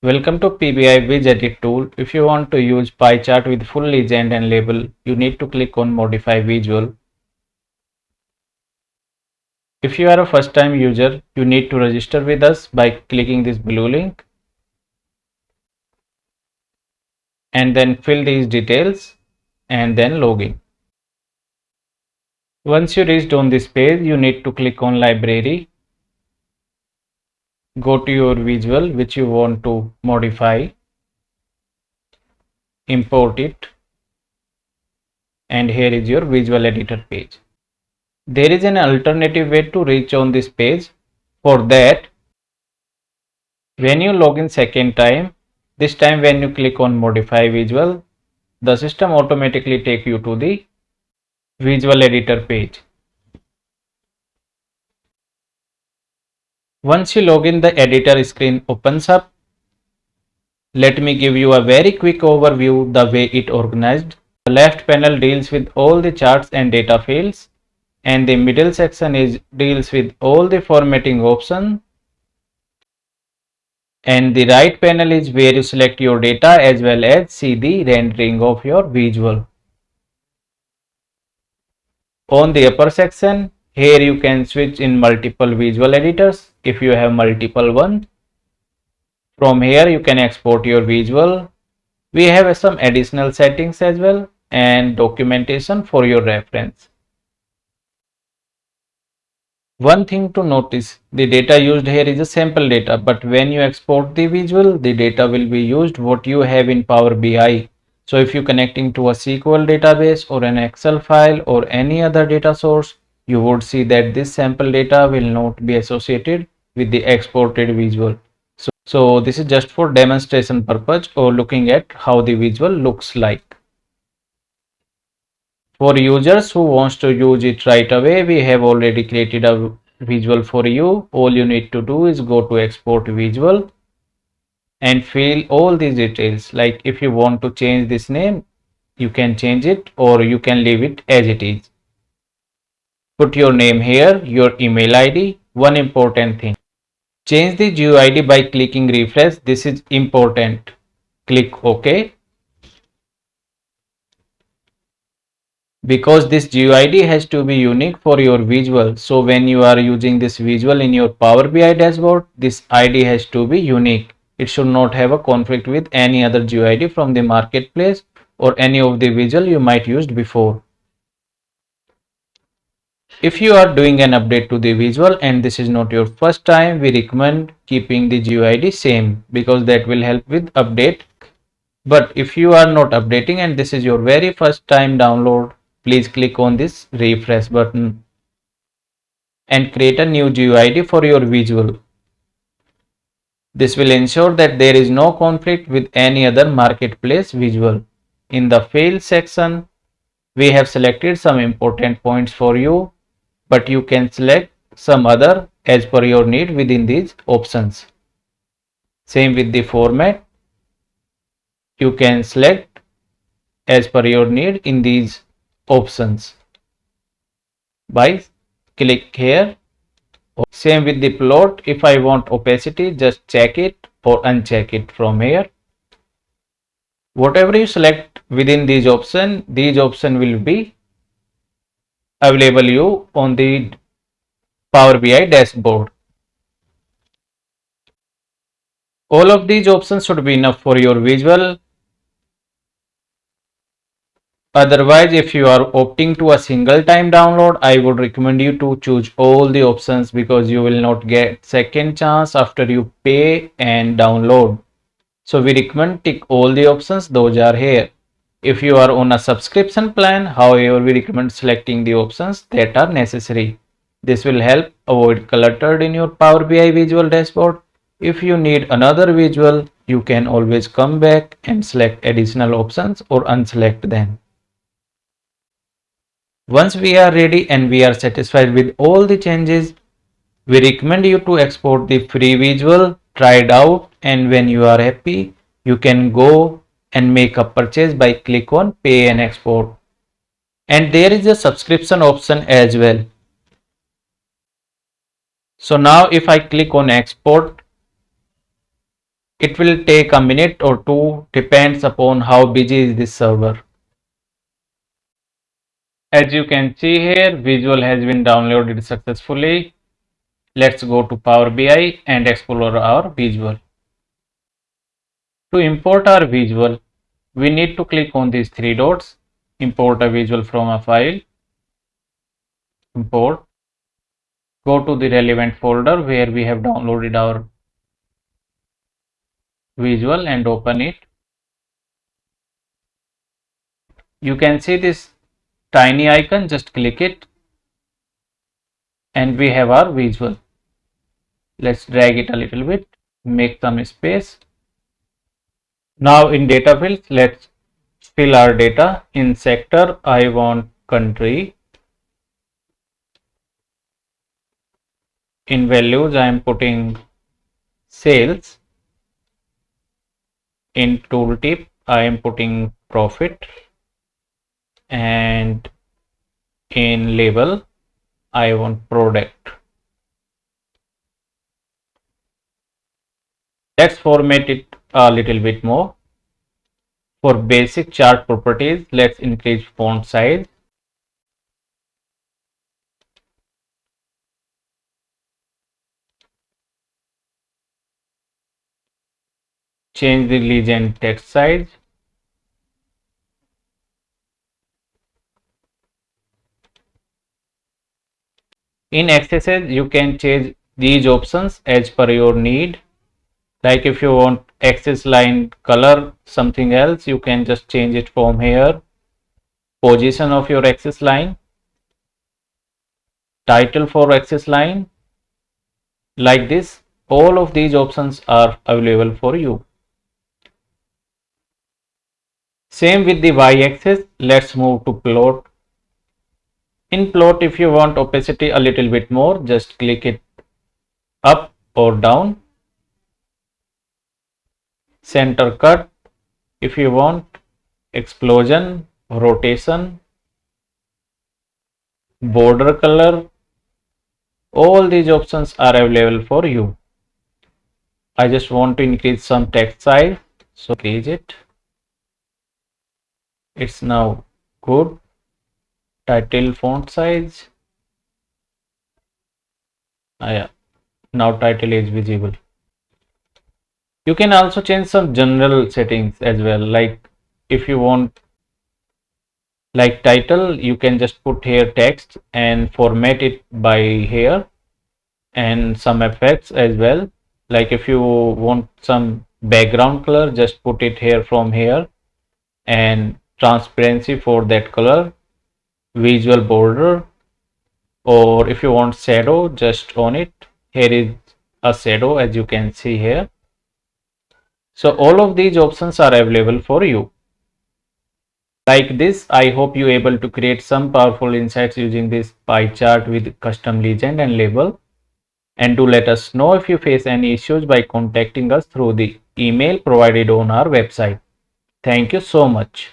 Welcome to PBIVizEdit tool. If you want to use pie chart with full legend and label, you need to click on Modify Visual. If you are a first time user, you need to register with us by clicking this blue link and then fill these details and then log in. Once you reached on this page, you need to click on Library. Go to your visual which you want to modify, import it, and here is your visual editor page. There is an alternative way to reach on this page. For that, when you log in second time, this time when you click on modify visual, the system automatically take you to the visual editor page. Once you log in, the editor screen opens up. Let me give you a very quick overview the way it organized. The left panel deals with all the charts and data fields, and the middle section deals with all the formatting options, and the right panel is where you select your data as well as see the rendering of your visual. On the upper section, here you can switch in multiple visual editors if you have multiple one. From here you can export your visual. We have some additional settings as well and documentation for your reference. One thing to notice, the data used here is a sample data, but when you export the visual, the data will be used what you have in Power BI. So if you're connecting to a SQL database or an Excel file or any other data source, you would see that this sample data will not be associated with the exported visual. So this is just for demonstration purpose or looking at how the visual looks like. For users who wants to use it right away, we have already created a visual for you. All you need to do is go to export visual and fill all these details. Like if you want to change this name, you can change it or you can leave it as it is. Put your name here, your email ID. One important thing, change the GUID by clicking refresh. This is important. Click OK. Because this GUID has to be unique for your visual. So when you are using this visual in your Power BI dashboard, this ID has to be unique. It should not have a conflict with any other GUID from the marketplace or any of the visual you might used before. If you are doing an update to the visual and this is not your first time, we recommend keeping the GUID same because that will help with update. But if you are not updating and this is your very first time download, please click on this refresh button and create a new GUID for your visual. This will ensure that there is no conflict with any other marketplace visual. In the field section, we have selected some important points for you, but you can select some other as per your need within these options. Same with the format, you can select as per your need in these options by click here. Same with the plot, if I want opacity, just check it or uncheck it from here. Whatever you select within these options will be available you on the Power BI dashboard. All of these options should be enough for your visual. Otherwise, if you are opting to a single time download, I would recommend you to choose all the options because you will not get second chance after you pay and download. So we recommend tick all the options, those are here. If you are on a subscription plan, however, we recommend selecting the options that are necessary. This will help avoid cluttered in your Power BI visual dashboard. If you need another visual, you can always come back and select additional options or unselect them. Once we are ready and we are satisfied with all the changes, we recommend you to export the free visual, try it out, and when you are happy, you can go and make a purchase by click on pay and export. And there is a subscription option as well. So now if I click on export, It will take a minute or two, depends upon how busy is this server. As you can see here, visual has been downloaded successfully. Let's go to Power BI and explore our visual. To import our visual, we need to click on these three dots, import a visual from a file, import, go to the relevant folder where we have downloaded our visual and open it. You can see this tiny icon, just click it and we have our visual. Let's drag it a little bit, make some space. Now in data fields, let's fill our data. In sector, I want country. In values, I am putting sales. In tooltip, I am putting profit. And in label, I want product. Let's format it a little bit more. For basic chart properties, let's increase font size. Change the legend text size. In accesses, you can change these options as per your need. Like if you want access line color something else, you can just change it from here. Position of your access line, title for access line, like this. All of these options are available for you. Same with the y-axis. Let's move to plot. In plot, if you want opacity a little bit more, just click it up or down. Center cut, if you want explosion, rotation, border color, all these options are available for you. I just want to increase some text size, so increase it. It's now good. Title font size. Yeah, now title is visible. You can also change some general settings as well, like if you want like title, you can just put here text and format it by here, and some effects as well. Like if you want some background color, just put it here from here, and transparency for that color, visual border, or if you want shadow, just on it. Here is a shadow, as you can see here. So all of these options are available for you. Like this, I hope you able to create some powerful insights using this pie chart with custom legend and label. And do let us know if you face any issues by contacting us through the email provided on our website. Thank you so much.